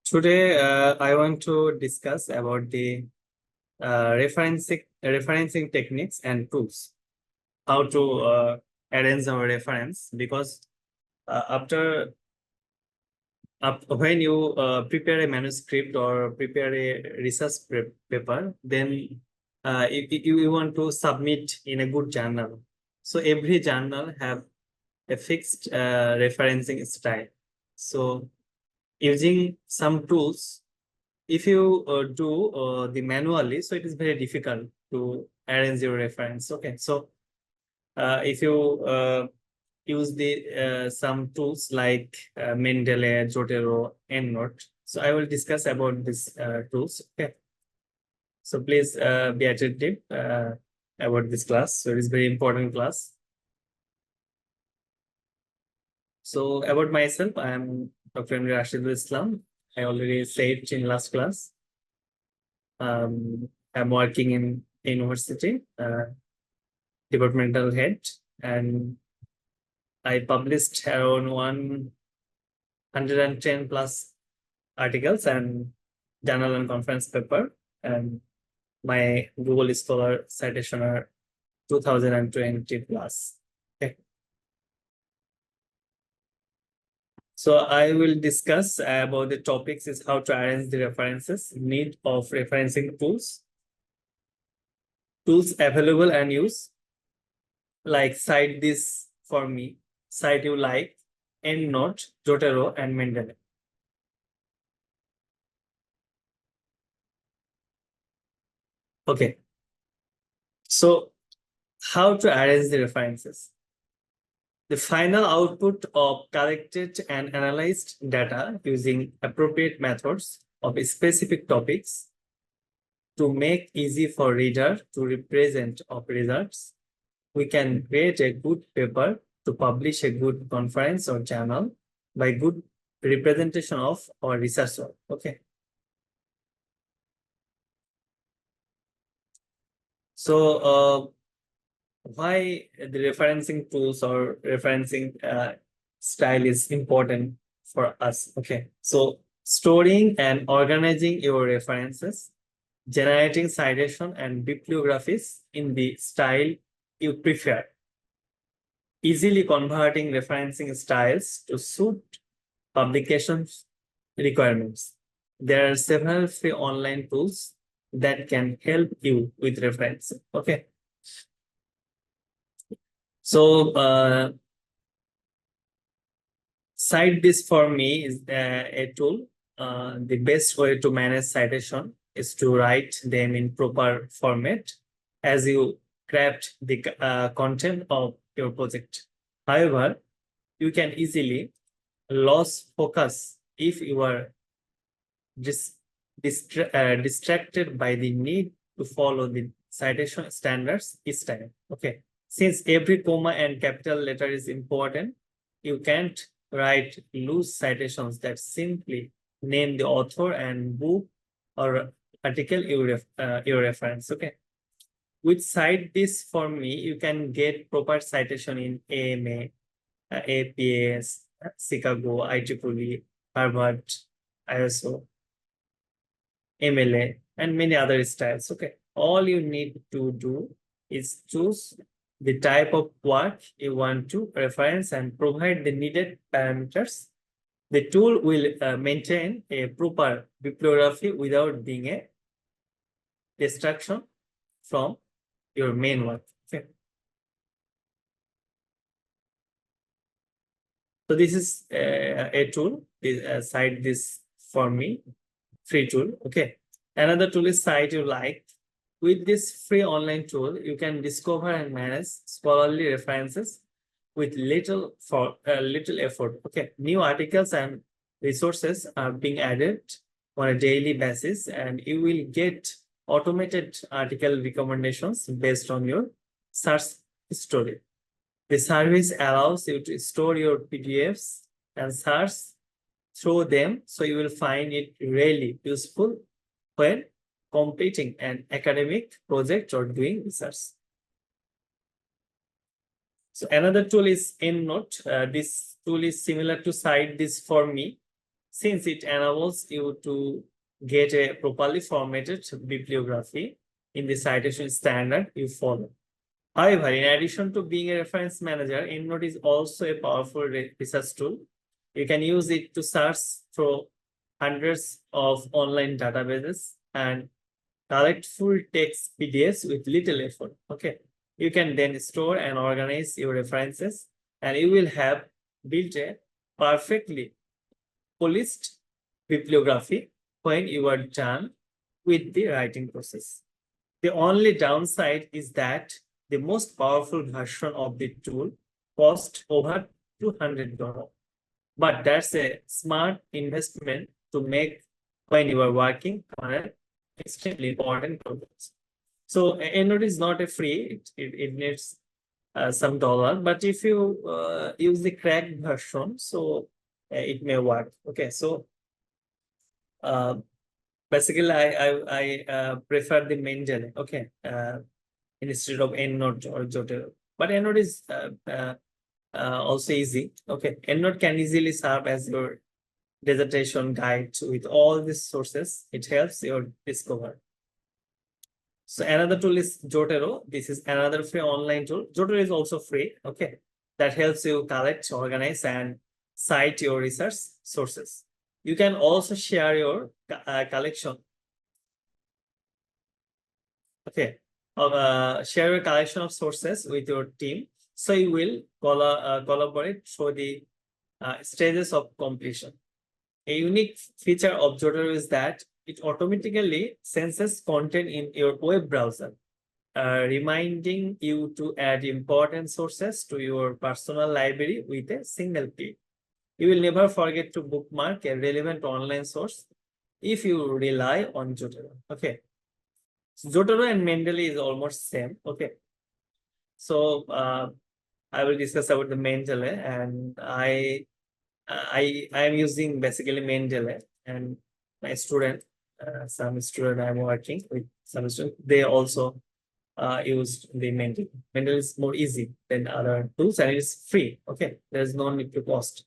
Today, I want to discuss about the referencing techniques and tools. How to arrange our reference, because after when you prepare a manuscript or prepare a research paper, then if you want to submit in a good journal. So every journal have a fixed referencing style. So using some tools, if you do the manually, so it is very difficult to arrange your reference. Okay, so if you use the some tools like Mendeley, Zotero, EndNote, so I will discuss about these tools. Okay, so please be attentive about this class. So it is very important class. So about myself, I am Dr. Rashidul Islam. I already said in last class. I'm working in university, departmental head, and I published around 110 plus articles and journal and conference paper, and my Google Scholar citation are 2020 plus. Okay. So I will discuss about the topics is how to arrange the references, need of referencing tools available and use, like cite this for me, cite you like, EndNote, Zotero, and Mendeley. Okay. So how to arrange the references? The final output of collected and analyzed data using appropriate methods of specific topics to make easy for reader to represent of results. We can create a good paper to publish a good conference or journal by good representation of our research work. Okay. So why the referencing tools or referencing style is important for us? Okay. So storing and organizing your references, generating citation and bibliographies in the style you prefer, easily converting referencing styles to suit publications requirements. There are several free online tools that can help you with reference. Okay. So cite this for me is a tool. The best way to manage citation is to write them in proper format as you craft the content of your project. However, you can easily lose focus if you are distracted by the need to follow the citation standards each time. Okay. Since every comma and capital letter is important, you can't write loose citations that simply name the author and book or article you reference. Okay. With cite this for me, you can get proper citation in AMA, APS, Chicago, IEEE, Harvard, ISO, MLA, and many other styles. Okay. All you need to do is choose the type of work you want to reference and provide the needed parameters. The tool will maintain a proper bibliography without being a distraction from your main work. Okay. So this is a tool. Cite this for me, free tool. Okay. Another tool is Cite You Like. With this free online tool, you can discover and manage scholarly references with little effort. Okay, new articles and resources are being added on a daily basis, and you will get automated article recommendations based on your search history. The service allows you to store your PDFs and search through them, so you will find it really useful when completing an academic project or doing research. So another tool is EndNote. This tool is similar to Cite This for me. since it enables you to get a properly formatted bibliography in the citation standard you follow. However, in addition to being a reference manager, EndNote is also a powerful research tool. You can use it to search through hundreds of online databases and collect full text PDFs with little effort. Okay, you can then store and organize your references, and you will have built a perfectly polished bibliography when you are done with the writing process. The only downside is that the most powerful version of the tool costs over $200. But that's a smart investment to make when you are working on an extremely important project. So EndNote is not a free, it needs some dollar, but if you use the cracked version, so it may work. Okay, so basically I prefer the Mendeley, okay, instead of EndNote or Jotero. But EndNote is also easy. Okay, EndNote can easily serve as your dissertation guide with all these sources. It helps you discover. So another tool is Jotero. This is another free online tool. Jotero is also free. Okay, that helps you collect, organize, and cite your research sources. You can also share your collection. Okay, share your collection of sources with your team. So you will collaborate through the stages of completion. A unique feature of Jotero is that it automatically senses content in your web browser, reminding you to add important sources to your personal library with a single click. You will never forget to bookmark a relevant online source if you rely on Jotero. Okay. So Jotero and Mendeley is almost same. Okay. So I will discuss about the Mendeley, and I am using basically Mendeley, and my student, some student I'm working with, some student, they also used the Mendeley. Mendeley is more easy than other tools, and it is free. Okay, there's no need to cost.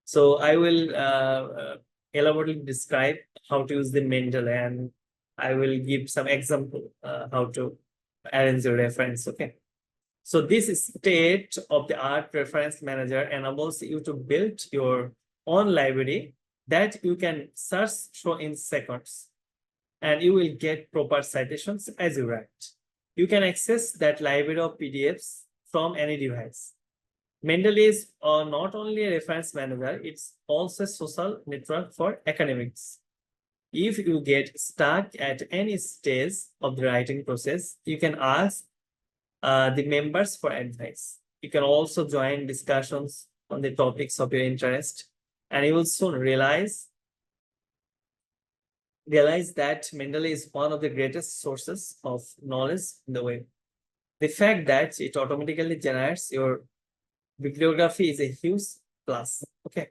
So I will elaborately describe how to use the Mendeley, and I will give some example how to arrange your reference. Okay. So this state-of-the-art reference manager enables you to build your own library that you can search through in seconds, and you will get proper citations as you write. You can access that library of PDFs from any device. Mendeley is not only a reference manager, it's also a social network for academics. If you get stuck at any stage of the writing process, you can ask the members for advice. You can also join discussions on the topics of your interest, and you will soon realize that Mendeley is one of the greatest sources of knowledge in the web. The fact that it automatically generates your bibliography is a huge plus. Okay.